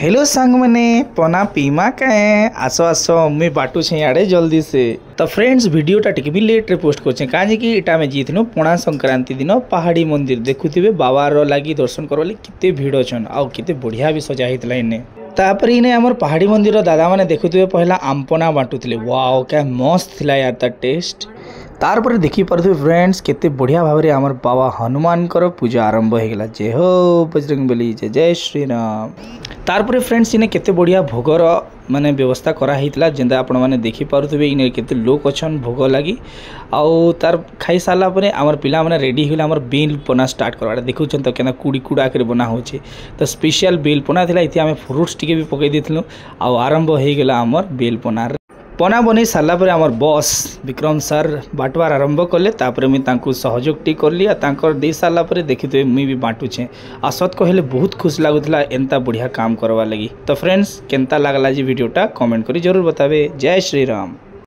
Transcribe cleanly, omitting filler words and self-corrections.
Hello सांग मैंने पना पीमा कहे आस आस मम्मी बाटू छे याडे जल्दी से। तो फ्रेंड्स वीडियोटा टिके भी लेट रे पोस्ट करछे काजे कि इटा में जीतनु पणा संक्रांति दिन पहाड़ी मंदिर देखुथिबे बाबार लागि दर्शन करवाले किते भीड़ अछन आ किते बढ़िया भी सजा हितला इने। तापर इने हमर पहाड़ी मंदिर दादा माने देखुथिबे पहला आमपना बाटुथिले। वाओ क्या मस्त थिला यार ता टेस्ट। तार पर देखि पारथि फ्रेंड्स केते बढ़िया भाव रे हमर बाबा हनुमान कर पूजा आरंभ हो गला। जय हो बजरंगबली, जय जय श्री राम। तार पर फ्रेंड्स इने केते बढ़िया भोगर माने व्यवस्था करा हितला जेंदा आपण माने देखि पारुथबे इने केते लोक अछन भोग लागि। आउ तार खाई साला परे हमर पिला माने रेडी हिला हमर बेल पना स्टार्ट करवाडा देखुछन त केना कुडी कुडा करे बना होचे। त स्पेशल बेल पना थिला इति हमें फ्रूट्स टिके भी पकई दिथलु आउ आरंभ हो गेला हमर बेल पना पना बनी सारा पर आमर बॉस विक्रम सर बांटवार आरंभ कले। तापर मुझे तांको सहयोग टी करली तांकर दे सारा पर देखिथे मुई भी बांटुछे आ सत कहले बहुत खुश लागुतला एंता बढ़िया काम करवा लगी। तो फ्रेंड्स केंता लागला जी वीडियोटा कमेंट करी जरूर बतावे। जय श्री राम।